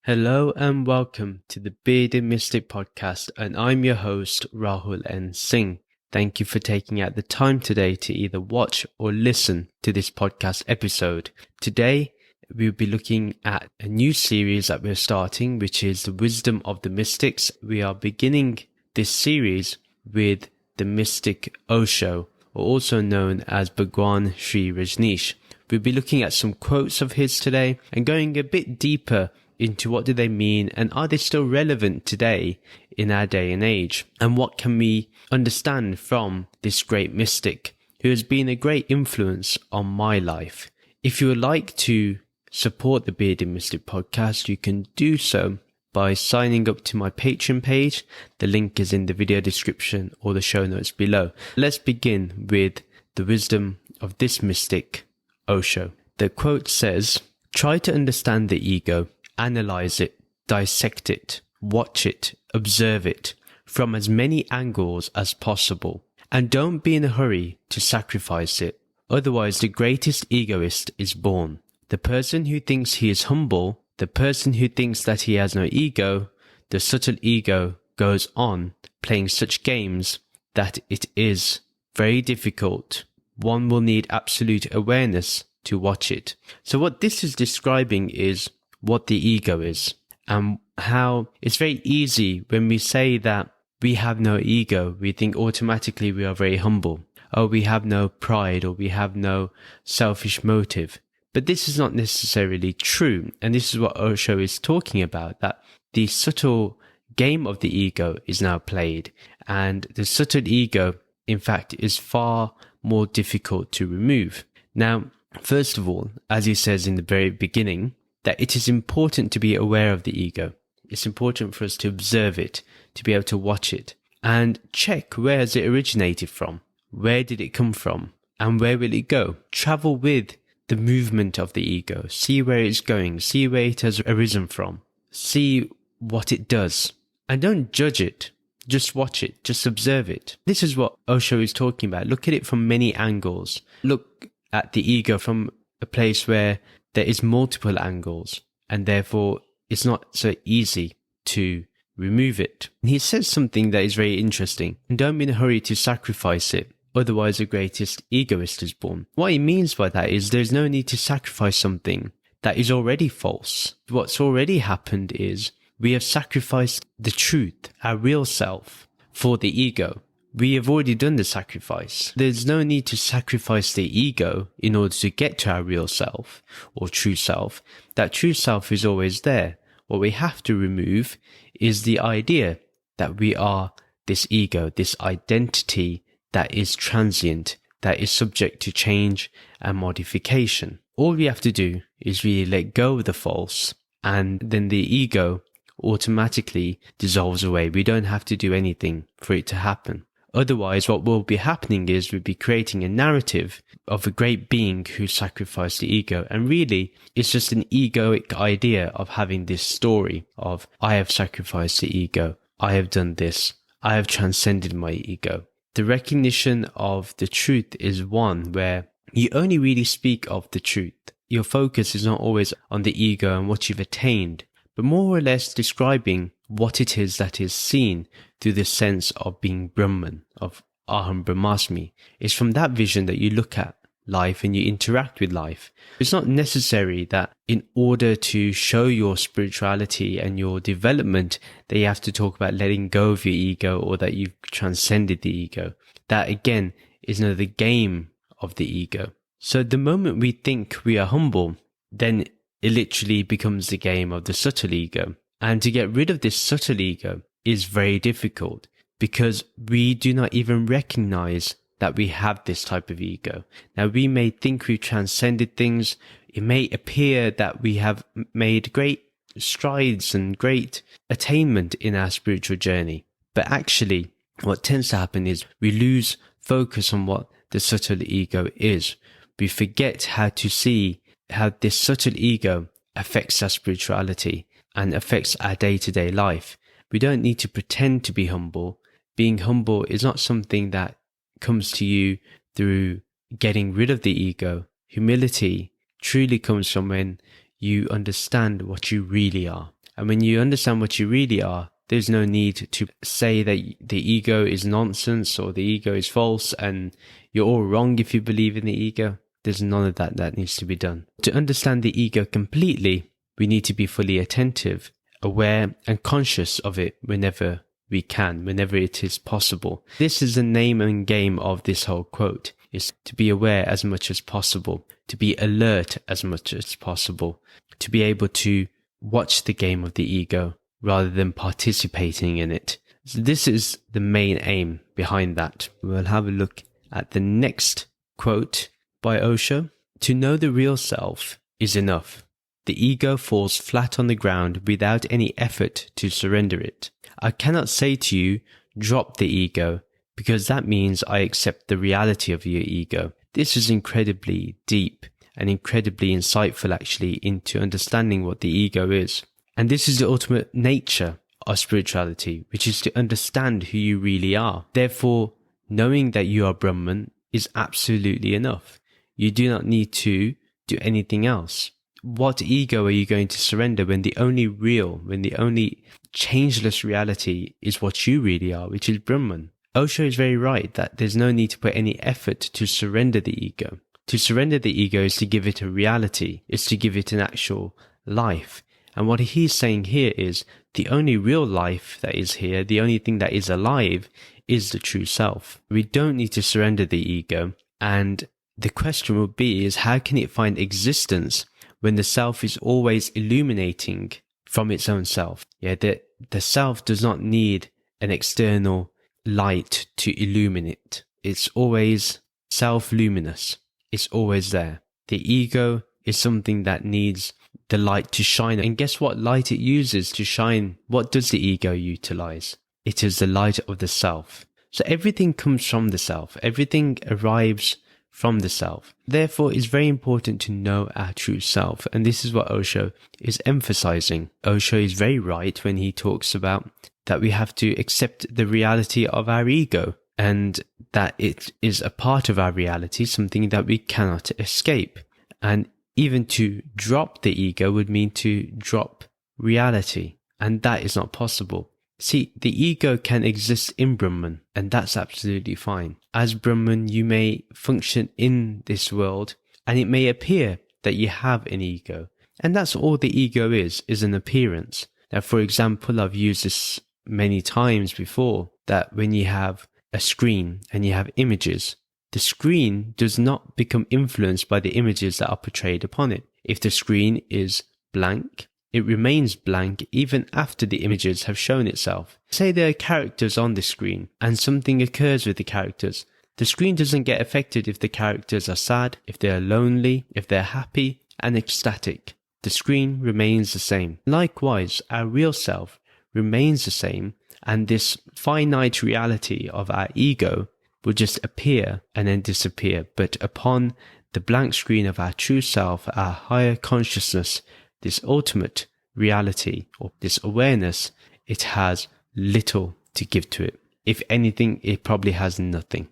Hello and welcome to the Bearded Mystic podcast, and I'm your host Rahul N. Singh. Thank you for taking out the time today to either watch or listen to this podcast episode. Today we'll be looking at a new series that we're starting, which is the Wisdom of the Mystics. We are beginning this series with the mystic Osho, or also known as Bhagwan Shree Rajneesh. We'll be looking at some quotes of his today and going a bit deeper into what do they mean and are they still relevant today in our day and age, and what can we understand from this great mystic who has been a great influence on my life. If you would like to support the Bearded Mystic podcast, you can do so by signing up to my Patreon page. The link is in the video description or the show notes below. Let's begin with the wisdom of this mystic, Osho. The quote says, "Try to understand the ego. Analyze it, dissect it, watch it, observe it from as many angles as possible. And don't be in a hurry to sacrifice it. Otherwise, the greatest egoist is born. The person who thinks he is humble, the person who thinks that he has no ego, the subtle ego goes on playing such games that it is very difficult. One will need absolute awareness to watch it." So what this is describing is what the ego is, and how it's very easy when we say that we have no ego, we think automatically we are very humble. Oh, we have no pride, or we have no selfish motive. But this is not necessarily true, and this is what Osho is talking about, that the subtle game of the ego is now played, and the subtle ego, in fact, is far more difficult to remove. Now, first of all, as he says in the very beginning, that it is important to be aware of the ego. It's important for us to observe it, to be able to watch it, and check where has it originated from, where did it come from, and where will it go. Travel with the movement of the ego, see where it's going, see where it has arisen from, see what it does, and don't judge it. Just watch it, just observe it. This is what Osho is talking about. Look at it from many angles. Look at the ego from a place where there is multiple angles, and therefore it's not so easy to remove it. And he says something that is very interesting. Don't be in a hurry to sacrifice it, otherwise the greatest egoist is born. What he means by that is there's no need to sacrifice something that is already false. What's already happened is we have sacrificed the truth, our real self, for the ego. We have already done the sacrifice. There's no need to sacrifice the ego in order to get to our real self or true self. That true self is always there. What we have to remove is the idea that we are this ego, this identity that is transient, that is subject to change and modification. All we have to do is really let go of the false, and then the ego automatically dissolves away. We don't have to do anything for it to happen. Otherwise, what will be happening is we'll be creating a narrative of a great being who sacrificed the ego. And really, it's just an egoic idea of having this story of, I have sacrificed the ego, I have done this, I have transcended my ego. The recognition of the truth is one where you only really speak of the truth. Your focus is not always on the ego and what you've attained, but more or less describing what it is that is seen through the sense of being Brahman, of Aham Brahmasmi. It's from that vision that you look at life and you interact with life. It's not necessary that in order to show your spirituality and your development that you have to talk about letting go of your ego or that you've transcended the ego. That again is another game of the ego. So the moment we think we are humble, then it literally becomes the game of the subtle ego. And to get rid of this subtle ego is very difficult because we do not even recognize that we have this type of ego. Now, we may think we've transcended things. It may appear that we have made great strides and great attainment in our spiritual journey. But actually, what tends to happen is we lose focus on what the subtle ego is. We forget how to see how this subtle ego affects our spirituality and affects our day-to-day life. We don't need to pretend to be humble. Being humble is not something that comes to you through getting rid of the ego. Humility truly comes from when you understand what you really are. And when you understand what you really are, there's no need to say that the ego is nonsense or the ego is false and you're all wrong if you believe in the ego. There's none of that needs to be done. To understand the ego completely, we need to be fully attentive, aware and conscious of it whenever we can, whenever it is possible. This is the name and game of this whole quote, is to be aware as much as possible, to be alert as much as possible, to be able to watch the game of the ego rather than participating in it. So this is the main aim behind that. We'll have a look at the next quote by Osho. To know the real self is enough. The ego falls flat on the ground without any effort to surrender it. I cannot say to you, drop the ego, because that means I accept the reality of your ego. This is incredibly deep and incredibly insightful actually into understanding what the ego is. And this is the ultimate nature of spirituality, which is to understand who you really are. Therefore, knowing that you are Brahman is absolutely enough. You do not need to do anything else. What ego are you going to surrender when the only real, when the only changeless reality is what you really are, which is Brahman? Osho is very right that there's no need to put any effort to surrender the ego. To surrender the ego is to give it a reality, is to give it an actual life. And what he's saying here is the only real life that is here, the only thing that is alive is the true self. We don't need to surrender the ego. And the question would be is how can it find existence when the self is always illuminating from its own self? Yeah, the self does not need an external light to illuminate. It's always self-luminous. It's always there. The ego is something that needs the light to shine. And guess what light it uses to shine? What does the ego utilize? It is the light of the self. So everything comes from the self. Everything arrives from the self. Therefore, it's very important to know our true self. And this is what Osho is emphasizing. Osho is very right when he talks about that we have to accept the reality of our ego and that it is a part of our reality, something that we cannot escape. And even to drop the ego would mean to drop reality. And that is not possible. See, the ego can exist in Brahman, and that's absolutely fine. As Brahman, you may function in this world, and it may appear that you have an ego. And that's all the ego is an appearance. Now, for example, I've used this many times before, that when you have a screen and you have images, the screen does not become influenced by the images that are portrayed upon it. If the screen is blank, it remains blank even after the images have shown itself. Say there are characters on the screen and something occurs with the characters. The screen doesn't get affected if the characters are sad, if they're lonely, if they're happy and ecstatic. The screen remains the same. Likewise, our real self remains the same, and this finite reality of our ego will just appear and then disappear. But upon the blank screen of our true self, our higher consciousness, this ultimate reality or this awareness, it has little to give to it. If anything, it probably has nothing.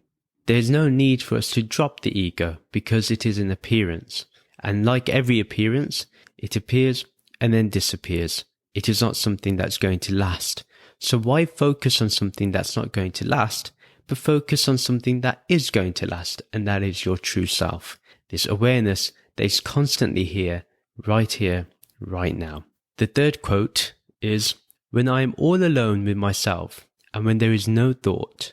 There's no need for us to drop the ego because it is an appearance. And like every appearance, it appears and then disappears. It is not something that's going to last. So why focus on something that's not going to last, but focus on something that is going to last, and that is your true self. This awareness that is constantly here, right now. The third quote is, when I am all alone with myself, and when there is no thought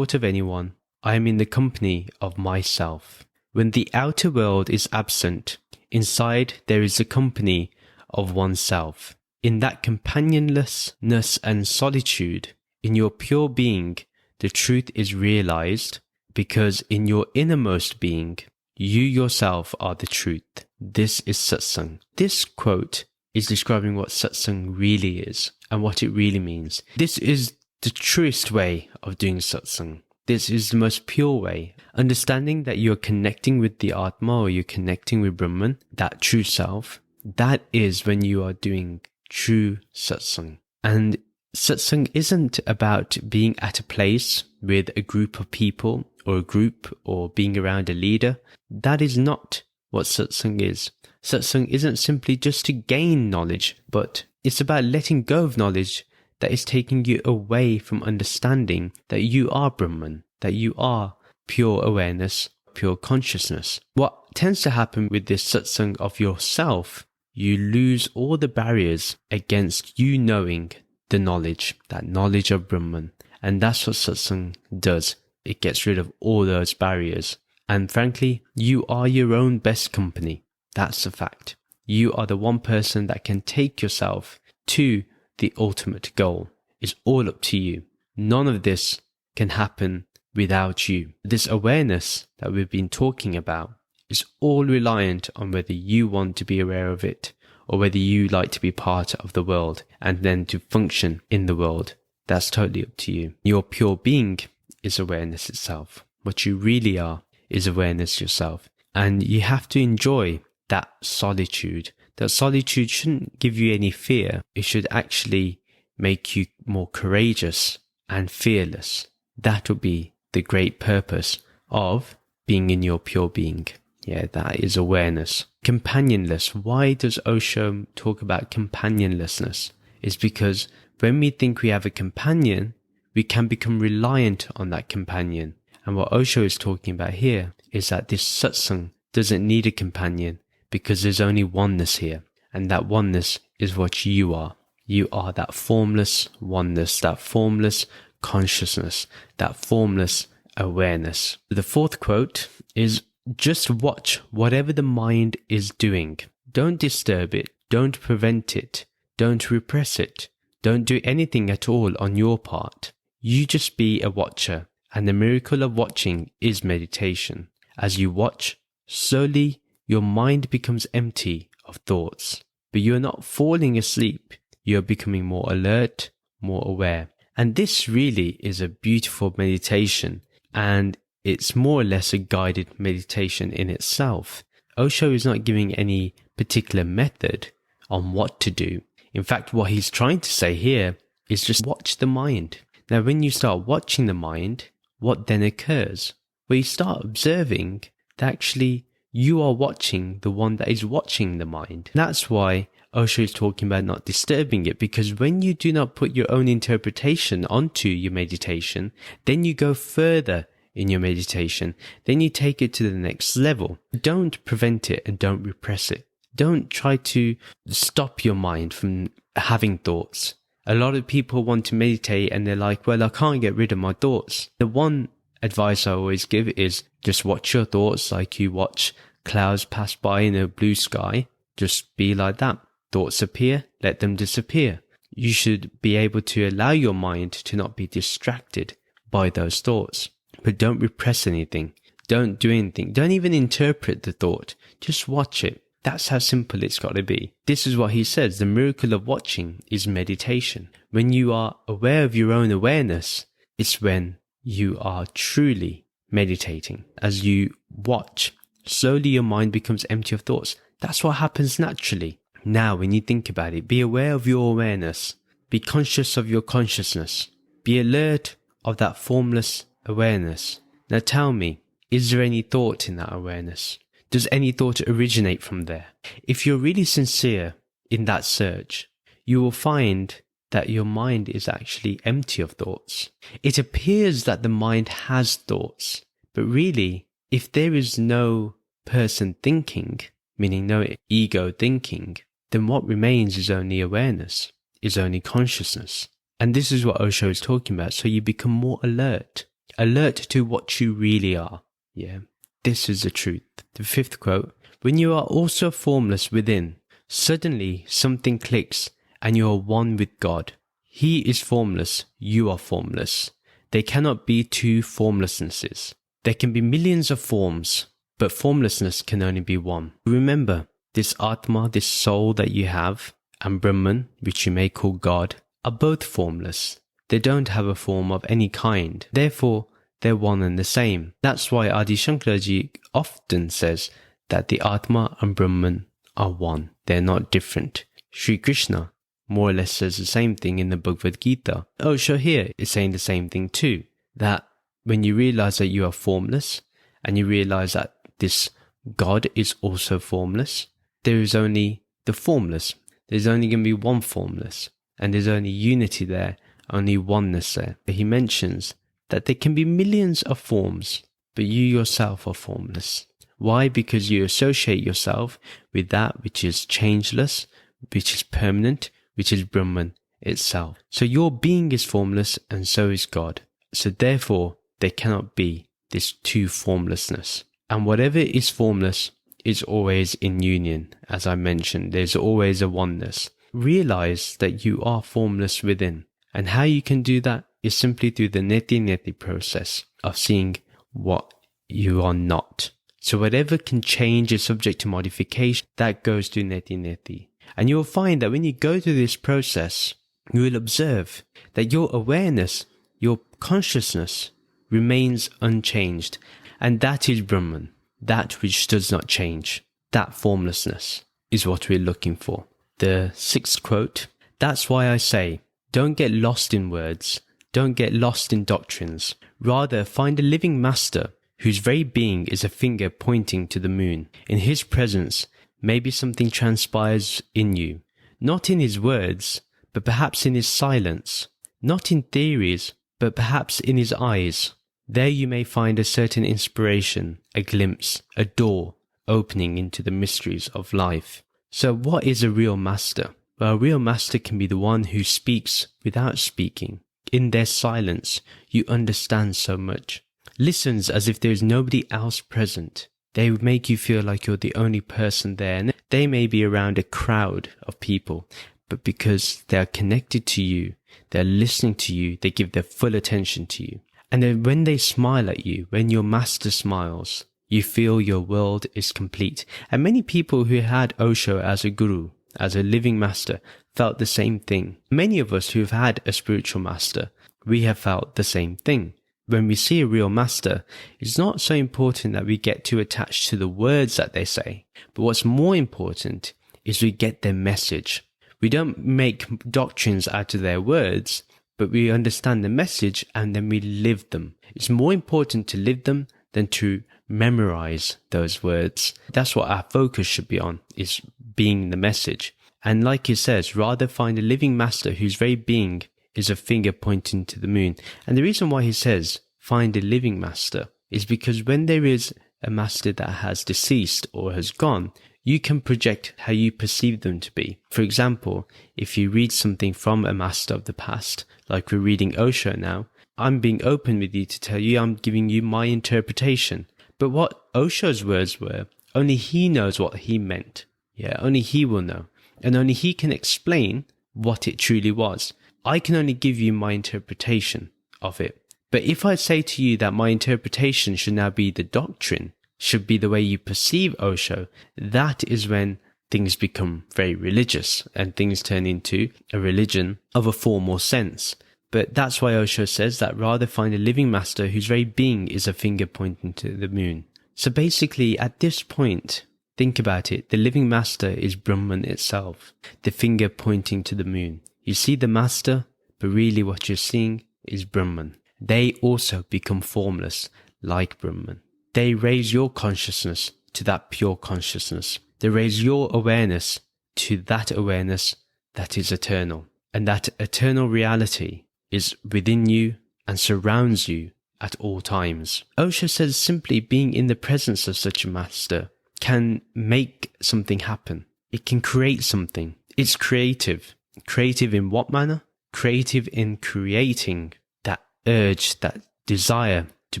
of anyone, I am in the company of myself. When the outer world is absent, inside there is the company of oneself. In that companionlessness and solitude, in your pure being, the truth is realized, because in your innermost being, you yourself are the truth. This is satsang. This quote is describing what satsang really is and what it really means. This is the truest way of doing satsang. This is the most pure way. Understanding that you're connecting with the Atma, or you're connecting with Brahman, that true self, that is when you are doing true satsang. And satsang isn't about being at a place with a group of people or a group or being around a leader. That is not what satsang is. Satsang isn't simply just to gain knowledge, but It's about letting go of knowledge that is taking you away from understanding that you are Brahman, that you are pure awareness, pure consciousness. What tends to happen with this satsang of yourself, you lose all the barriers against you knowing the knowledge, that knowledge of Brahman. And that's what satsang does. It gets rid of all those barriers. And frankly, you are your own best company. That's a fact. You are the one person that can take yourself to the ultimate goal. It's all up to you. None of this can happen without you. This awareness that we've been talking about is all reliant on whether you want to be aware of it or whether you like to be part of the world and then to function in the world. That's totally up to you. Your pure being is awareness itself. What you really are is awareness yourself. And you have to enjoy that solitude. That solitude shouldn't give you any fear. It should actually make you more courageous and fearless. That would be the great purpose of being in your pure being. Yeah, that is awareness. Companionless. Why does Osho talk about companionlessness? It's because when we think we have a companion, we can become reliant on that companion. And what Osho is talking about here is that this satsang doesn't need a companion because there's only oneness here. And that oneness is what you are. You are that formless oneness, that formless consciousness, that formless awareness. The fourth quote is, just watch whatever the mind is doing. Don't disturb it. Don't prevent it. Don't repress it. Don't do anything at all on your part. You just be a watcher. And the miracle of watching is meditation. As you watch, slowly your mind becomes empty of thoughts. But you're not falling asleep. You're becoming more alert, more aware. And this really is a beautiful meditation. And it's more or less a guided meditation in itself. Osho is not giving any particular method on what to do. In fact, what he's trying to say here is just watch the mind. Now, when you start watching the mind, what then occurs? Well, you start observing that actually you are watching the one that is watching the mind. That's why Osho is talking about not disturbing it, because when you do not put your own interpretation onto your meditation, then you go further in your meditation. Then you take it to the next level. Don't prevent it and don't repress it. Don't try to stop your mind from having thoughts. A lot of people want to meditate and they're like, well, I can't get rid of my thoughts. The one advice I always give is just watch your thoughts like you watch clouds pass by in a blue sky. Just be like that. Thoughts appear, let them disappear. You should be able to allow your mind to not be distracted by those thoughts. But don't repress anything. Don't do anything. Don't even interpret the thought. Just watch it. That's how simple it's got to be. This is what he says. The miracle of watching is meditation. When you are aware of your own awareness, it's when you are truly meditating. As you watch, slowly your mind becomes empty of thoughts. That's what happens naturally. Now, when you think about it, be aware of your awareness. Be conscious of your consciousness. Be alert of that formless awareness. Now tell me, is there any thought in that awareness? Does any thought originate from there? If you're really sincere in that search, you will find that your mind is actually empty of thoughts. It appears that the mind has thoughts, but really, if there is no person thinking, meaning no ego thinking, then what remains is only awareness, is only consciousness. And this is what Osho is talking about. So you become more alert to what you really are. Yeah. This is the truth. The fifth quote, when you are also formless within, suddenly something clicks and you are one with God. He is formless, you are formless. There cannot be two formlessnesses. There can be millions of forms, but formlessness can only be one. Remember, this Atma, this soul that you have, and Brahman, which you may call God, are both formless. They don't have a form of any kind. Therefore, they're one and the same. That's why Adi Shankaraji often says that the Atma and Brahman are one. They're not different. Sri Krishna more or less says the same thing in the Bhagavad Gita. Osho here is saying the same thing too. That when you realize that you are formless and you realize that this God is also formless, there is only the formless. there's only going to be one formless. And there's only unity there, only oneness there. But he mentions that there can be millions of forms, but you yourself are formless. Why? Because you associate yourself with that which is changeless, which is permanent, which is Brahman itself. So your being is formless and so is God. So therefore, there cannot be this two formlessness. And whatever is formless is always in union. As I mentioned, there's always a oneness. Realize that you are formless within. And how you can do that is simply through the neti process of seeing what you are not. So whatever can change is subject to modification. That goes to neti. And you'll find that when you go through this process, you will observe that your awareness, your consciousness remains unchanged. And that is Brahman, that which does not change. That formlessness is what we're looking for. The sixth quote, that's why I say, don't get lost in words, don't get lost in doctrines. Rather, find a living master whose very being is a finger pointing to the moon. In his presence, maybe something transpires in you, not in his words, but perhaps in his silence, not in theories, but perhaps in his eyes. There you may find a certain inspiration, a glimpse, a door opening into the mysteries of life. So what is a real master? Well, a real master can be the one who speaks without speaking. In their silence, you understand so much. Listens as if there is nobody else present. They would make you feel like you're the only person there. And they may be around a crowd of people, but because they are connected to you, they're listening to you, they give their full attention to you. And then when they smile at you, when your master smiles, you feel your world is complete. And many people who had Osho as a guru, as a living master, felt the same thing. Many of us who have had a spiritual master, we have felt the same thing. When we see a real master, it's not so important that we get too attached to the words that they say. But what's more important is we get their message. We don't make doctrines out of their words, but we understand the message and then we live them. It's more important to live them than to memorize those words. That's what our focus should be on, is being the message. And like he says, rather find a living master whose very being is a finger pointing to the moon. And the reason why he says find a living master is because when there is a master that has deceased or has gone, you can project how you perceive them to be. For example, if you read something from a master of the past, like we're reading Osho now, I'm being open with you to tell you I'm giving you my interpretation. But what Osho's words were, only he knows what he meant. Yeah, only he will know. And only he can explain what it truly was. I can only give you my interpretation of it. But if I say to you that my interpretation should now be the doctrine, should be the way you perceive Osho, that is when things become very religious and things turn into a religion of a formal sense. But that's why Osho says that rather find a living master whose very being is a finger pointing to the moon. So basically, at this point, think about it, the living master is Brahman itself, the finger pointing to the moon. You see the master, but really what you're seeing is Brahman. They also become formless, like Brahman. They raise your consciousness to that pure consciousness. They raise your awareness to that awareness that is eternal. And that eternal reality is within you and surrounds you at all times. Osho says simply being in the presence of such a master can make something happen. It can create something. It's creative. Creative in what manner? Creative in creating that urge, that desire to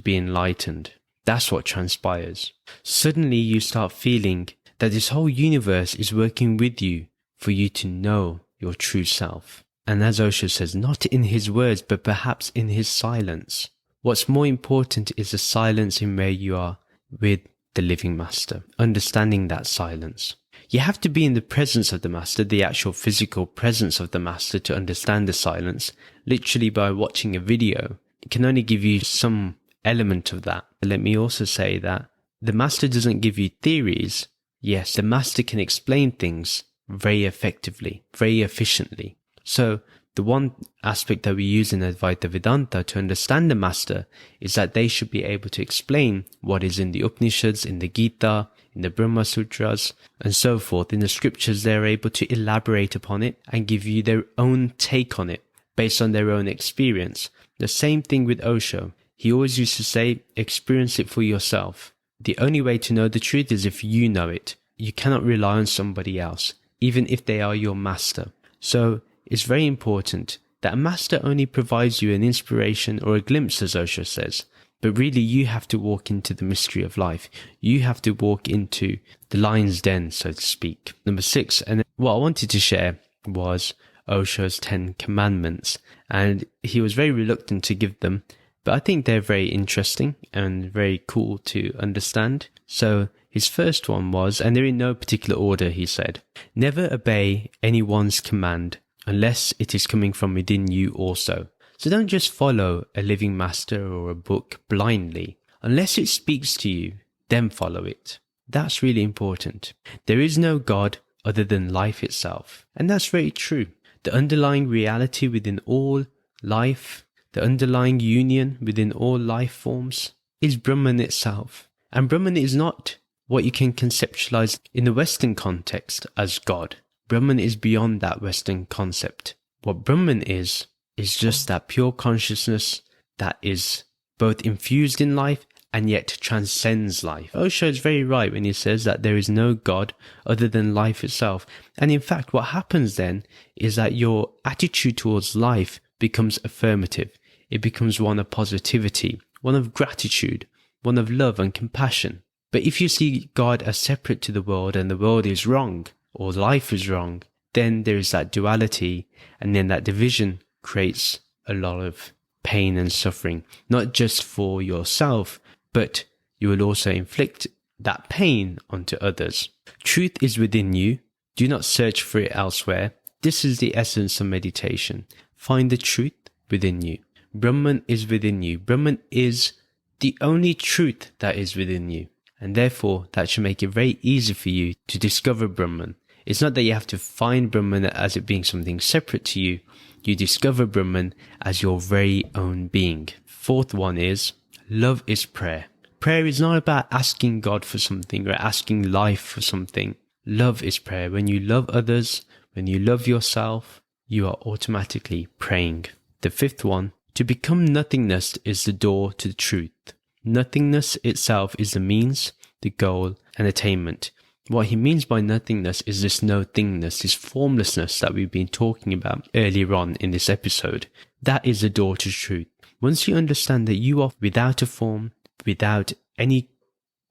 be enlightened. That's what transpires. Suddenly you start feeling that this whole universe is working with you for you to know your true self. And as Osho says, not in his words, but perhaps in his silence. What's more important is the silence in where you are with the living master, understanding that silence. You have to be in the presence of the master, the actual physical presence of the master, to understand the silence. Literally by watching a video, it can only give you some element of that. Let me also say that the master doesn't give you theories. Yes, the master can explain things very effectively, very efficiently. So the one aspect that we use in Advaita Vedanta to understand the master is that they should be able to explain what is in the Upanishads, in the Gita, in the Brahma Sutras, and so forth. In the scriptures, they're able to elaborate upon it and give you their own take on it based on their own experience. The same thing with Osho. He always used to say, experience it for yourself. The only way to know the truth is if you know it. You cannot rely on somebody else, even if they are your master. So it's very important that a master only provides you an inspiration or a glimpse, as Osho says. But really, you have to walk into the mystery of life. You have to walk into the lion's den, so to speak. Number 6, and what I wanted to share was Osho's 10 commandments. And he was very reluctant to give them, but I think they're very interesting and very cool to understand. So his first one was, and they're in no particular order, he said, never obey anyone's command unless it is coming from within you also. So don't just follow a living master or a book blindly. Unless it speaks to you, then follow it. That's really important. There is no God other than life itself. And that's very true. The underlying reality within all life, the underlying union within all life forms is Brahman itself. And Brahman is not what you can conceptualize in the Western context as God. Brahman is beyond that Western concept. What Brahman is just that pure consciousness that is both infused in life and yet transcends life. Osho is very right when he says that there is no God other than life itself. And in fact, what happens then is that your attitude towards life becomes affirmative. It becomes one of positivity, one of gratitude, one of love and compassion. But if you see God as separate to the world and the world is wrong, or life is wrong, then there is that duality, and then that division creates a lot of pain and suffering, not just for yourself, but you will also inflict that pain onto others. Truth is within you. Do not search for it elsewhere. This is the essence of meditation. Find the truth within you. Brahman is within you. Brahman is the only truth that is within you. And therefore, that should make it very easy for you to discover Brahman. It's not that you have to find Brahman as it being something separate to you. You discover Brahman as your very own being. Fourth one is, love is prayer. Prayer is not about asking God for something or asking life for something. Love is prayer. When you love others, when you love yourself, you are automatically praying. The fifth one, to become nothingness is the door to the truth. Nothingness itself is the means, the goal, and attainment. What he means by nothingness is this no-thingness, this formlessness that we've been talking about earlier on in this episode. That is the door to truth. Once you understand that you are without a form, without any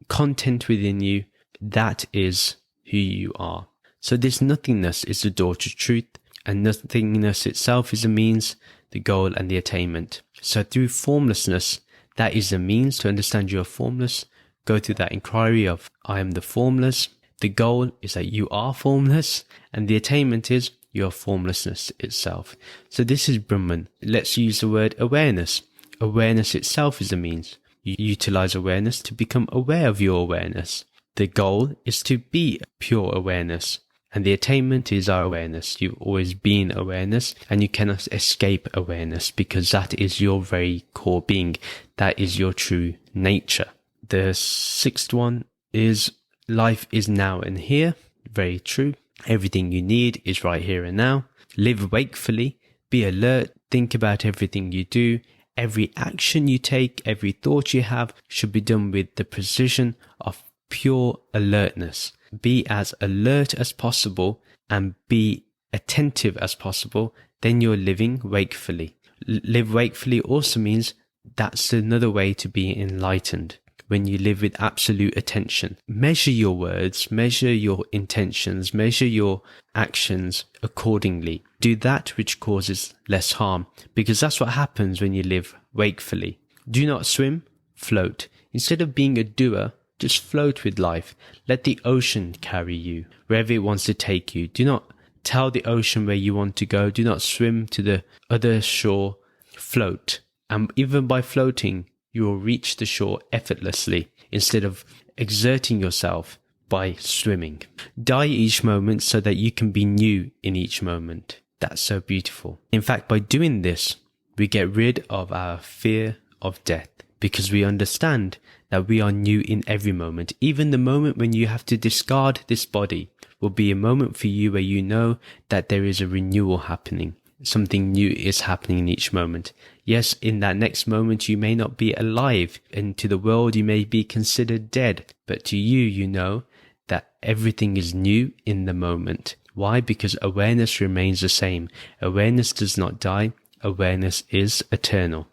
content within you, that is who you are. So this nothingness is the door to truth, and nothingness itself is the means, the goal, and the attainment. So through formlessness, that is the means to understand you are formless. Go through that inquiry of, I am the formless. The goal is that you are formless, and the attainment is your formlessness itself. So this is Brahman. Let's use the word awareness. Awareness itself is the means. You utilize awareness to become aware of your awareness. The goal is to be pure awareness, and the attainment is our awareness. You've always been awareness, and you cannot escape awareness because that is your very core being. That is your true nature. The sixth one is life is now and here. Very true. Everything you need is right here and now. Live wakefully. Be alert. Think about everything you do. Every action you take, every thought you have should be done with the precision of pure alertness. Be as alert as possible and be attentive as possible. Then you're living wakefully. Live wakefully also means that's another way to be enlightened. When you live with absolute attention, measure your words, measure your intentions, measure your actions accordingly. Do that which causes less harm, because that's what happens when you live wakefully. Do not swim, float. Instead of being a doer, just float with life. Let the ocean carry you wherever it wants to take you. Do not tell the ocean where you want to go. Do not swim to the other shore. Float. And even by floating, you will reach the shore effortlessly instead of exerting yourself by swimming. Die each moment so that you can be new in each moment. That's so beautiful. In fact, by doing this, we get rid of our fear of death, because we understand that we are new in every moment. Even the moment when you have to discard this body will be a moment for you where you know that there is a renewal happening. Something new is happening in each moment. Yes, in that next moment you may not be alive, and to the world you may be considered dead, but to you, you know that everything is new in the moment. Why? Because awareness remains the same. Awareness does not die. Awareness is eternal.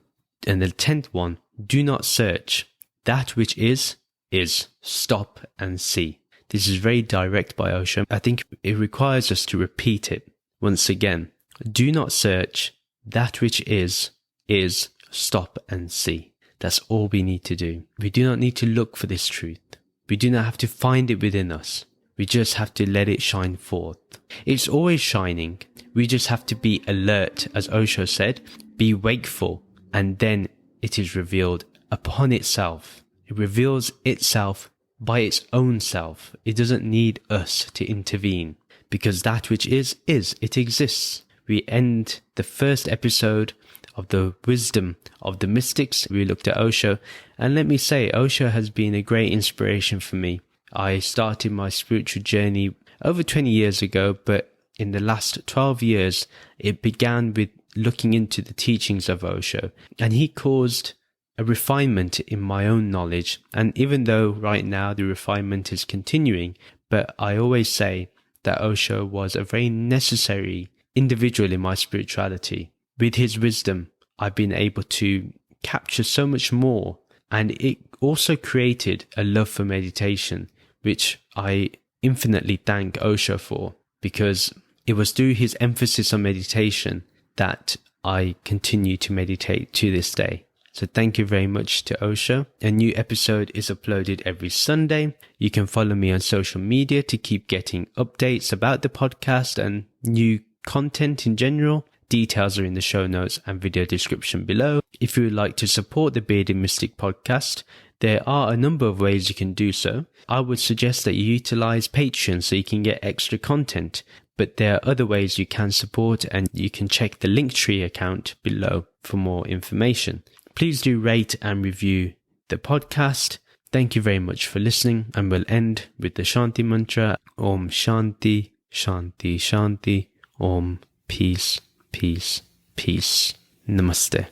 And the 10th one, do not search. That which is. Stop and see. This is very direct by Osho. I think it requires us to repeat it once again. Do not search. That which is. Stop and see. That's all we need to do. We do not need to look for this truth. We do not have to find it within us. We just have to let it shine forth. It's always shining. We just have to be alert, as Osho said, be wakeful, and then it is revealed upon itself. It reveals itself by its own self. It doesn't need us to intervene, because that which is, it exists. We end the first episode of the wisdom of the mystics. We looked at Osho, and let me say, Osho has been a great inspiration for me. I started my spiritual journey over 20 years ago, but in the last 12 years, it began with looking into the teachings of Osho, and he caused a refinement in my own knowledge. And even though right now the refinement is continuing, but I always say that Osho was a very necessary individual in my spirituality. With his wisdom, I've been able to capture so much more, and it also created a love for meditation, which I infinitely thank Osho for, because it was through his emphasis on meditation that I continue to meditate to this day. So thank you very much to Osho. A new episode is uploaded every Sunday. You can follow me on social media to keep getting updates about the podcast and new content in general. Details are in the show notes and video description below. If you would like to support the Bearded Mystic podcast, there are a number of ways you can do so. I would suggest that you utilize Patreon so you can get extra content, but there are other ways you can support, and you can check the Linktree account below for more information. Please do rate and review the podcast. Thank you very much for listening, and we'll end with the Shanti mantra. Om Shanti, Shanti, Shanti. Om Peace, Peace, Peace. Namaste.